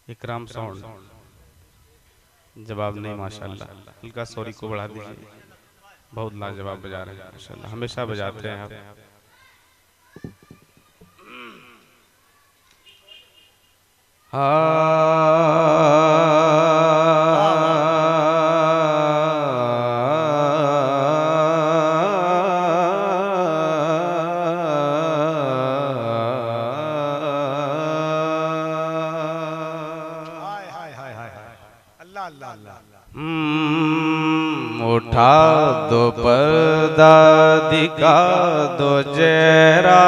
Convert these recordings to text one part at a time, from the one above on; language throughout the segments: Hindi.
इकराम साउंड जवाब नहीं माशाल्लाह। हल्का सॉरी को बढ़ा दीजिए। बहुत लाजवाब बजा रहे हैं माशाल्लाह, हमेशा बजाते हैं आप। उठा दो पर्दा दिखा दो चेहरा,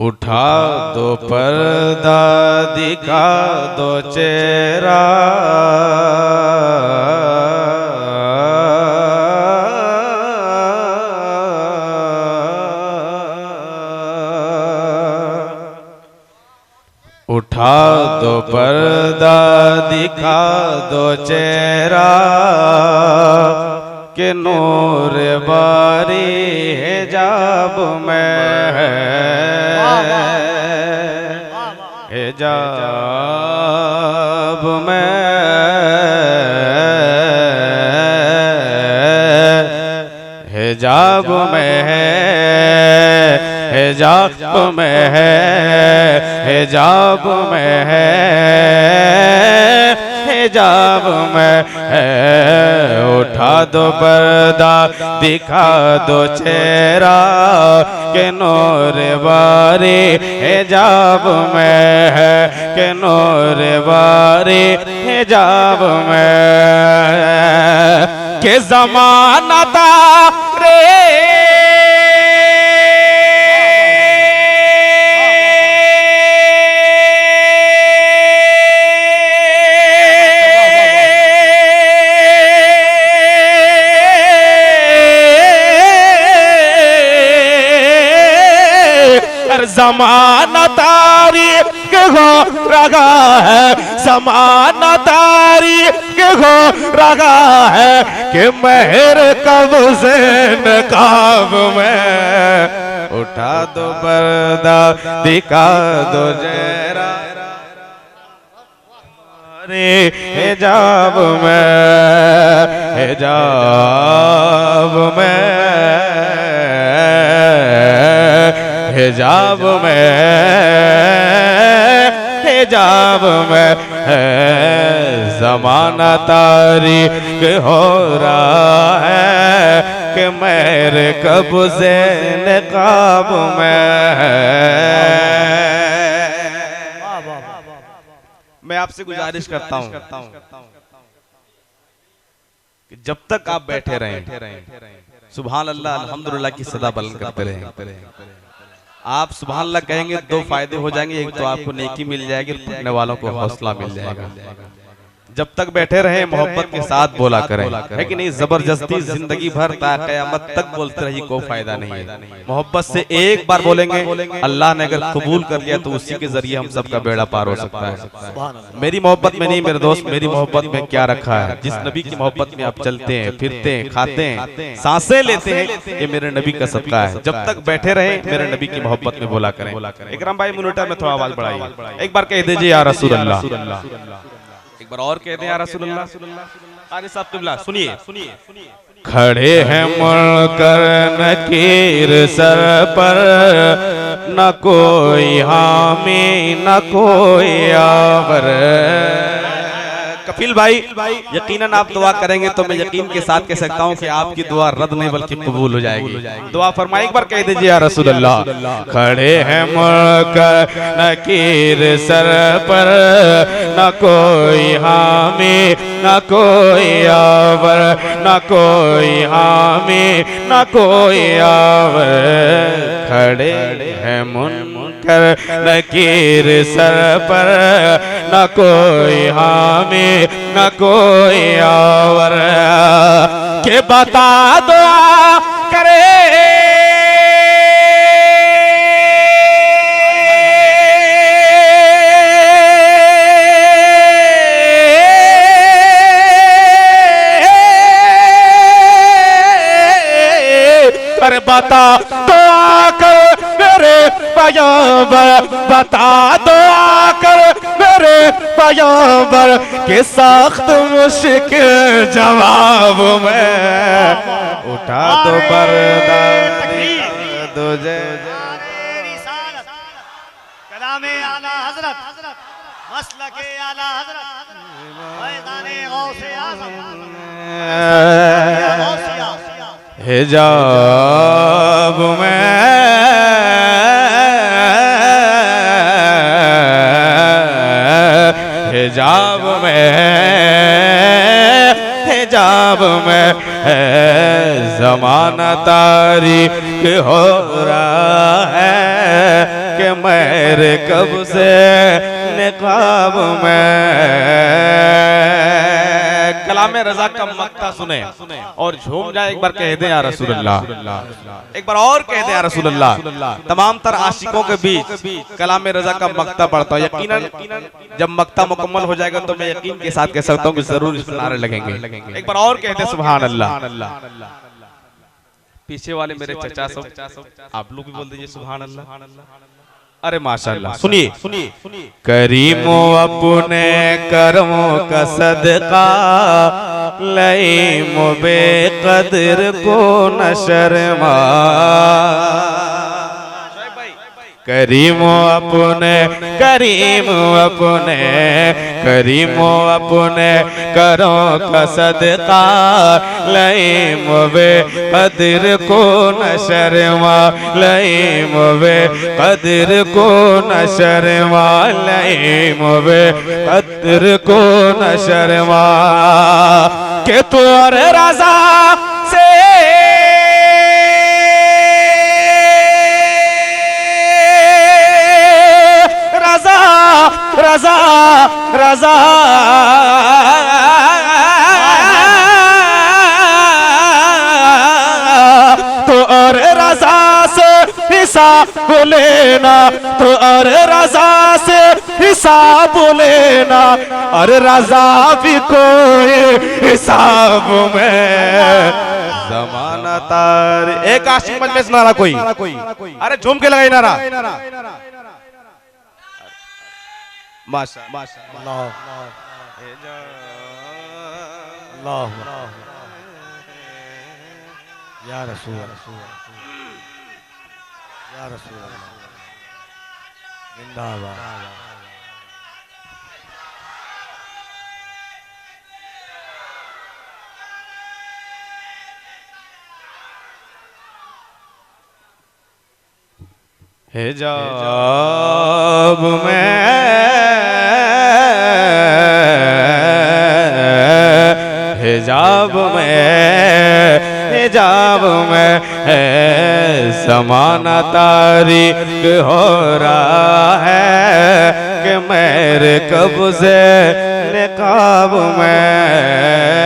उठा दो पर्दा दिखा दो चेहरा, उठा दो पर्दा दिखा दो चेहरा, के नूर बारी हिजाब में हिजाब में हिजाब में है, हिजाब में है, हिजाब में है, हिजाब में है। उठा दो पर्दा दिखा दो चेहरा, के नूर बारी हिजाब में है, के नूर बारी हिजाब में, के ज़माना तारे ज़माना तारीख हो रहा है, ज़माना तारीख हो रहा है, कि मेहर कब से नकाब में। उठा दो पर्दा दिखा दो चेहरा, रे हिजाब में, हिजाब में, हिजाब में, हिजाब में है। ज़माना तारीख हो रहा है, कि मेरे कब से नकाब में है। मैं आपसे गुजारिश करता हूँ कि जब तक आप बैठे रहें सुभान अल्लाह अल्हम्दुलिल्लाह की सदा बुलंद करते रहें। आप सुभान अल्लाह कहेंगे दो फायदे हो जाएंगे, एक तो आपको नेकी मिल जाएगी, पढ़ने वालों को हौसला मिल जाएगा। जब तक बैठे रहें मोहब्बत के साथ बोला करें, है कि नहीं। जबरदस्ती जिंदगी भर ता क़यामत तक बोलते रहिए, कोई फायदा नहीं है। मोहब्बत से एक बार बोलेंगे, अल्लाह ने अगर कबूल कर लिया तो उसी के जरिए हम सबका बेड़ा पार हो सकता है। मेरी मोहब्बत में नहीं मेरे दोस्त, मेरी मोहब्बत में क्या रखा है। जिस नबी की मोहब्बत में आप चलते हैं, फिरते हैं, खाते हैं, सांसें लेते हैं, ये मेरे नबी का सदका है। जब तक बैठे रहे मेरे नबी की मोहब्बत में बोला करें। इकराम भाई मॉनिटर में थोड़ा आवाज बढ़ाइए, एक बार कह दीजिए या रसूल अल्लाह। एक बार और कह दें या रसूल अल्लाह। कारी साहब किबला सुनिए, खड़े हैं मुनकर नकीर सर पर, न कोई हामी न कोई आवर। कफिल भाई यकीनन आप दुआ करेंगे तो मैं यकीन के साथ कह सकता हूं कि आपकी दुआ रद्द नहीं बल्कि कबूल हो जाएगी। दुआ फरमाइए, एक बार कह दीजिए या रसूल अल्लाह। खड़े हैं मुनकर नकीर सर पर, न कोई हामी न कोई आवर, न कोई हामी न कोई आवर। खड़े हैं मुनकर नकीर सर पर, न कोई हामी न कोई आवर। के बता दो करे बता तो आकर मेरे पैगंबर, बता दो आकर मेरे पैगंबर के सख्त मुश्किल जवाब में उठा दो पर्दा दो कलामे आला हजरत मसलके आला हजरत फैज़ाने गौसे आज़म हिजाब में हिजाब में हिजाब में ज़माना तारीक हो रहा है कि मेरे कब से निकाब में। कलामे रज़ा का मक्ता सुने और झूम जाए, एक बार कह दे या रसूल अल्लाह, एक बार और कह दे या रसूल अल्लाह। तमाम तर आशिकों के बीच कलामे रज़ा का मक्ता पढ़ता हूँ। यकीनन जब मक्ता मुकम्मल हो जाएगा तो मैं यकीन के साथ कह सकता हूँ कि जरूर इस पर नारे लगेंगे। एक बार और कह दे सुभान अल्लाह। पीछे वाले मेरे चचा सब आप लोग भी बोल दीजिए सुभान अल्लाह। अरे माशाअल्लाह, सुनिए। करीमो अपने कर्मों का सदका लईमो बेकदर को न शर्मा। करीमो अपने करो का सदका लईमो बेकदर को न शर्मा, लईमो बेकदर को न शर्मा, लईमो बेकदर को न शर्मा। के तू और रज़ा से रज़ा रज़ा तो और रज़ा से हिसाब लेना, तो और रज़ा से हिसाब लेना, और रज़ा भी कोई हिसाब में ज़माना तारी। एक आशिक मजलिस नारा कोई, अरे झूम के लगाई नारा। माशा अल्लाह या रसूल या रसूल जिंदाबाद। हिजाब में हिजाब में ज़माना तारीक हो रहा है कि मेरे कब से निकाब में।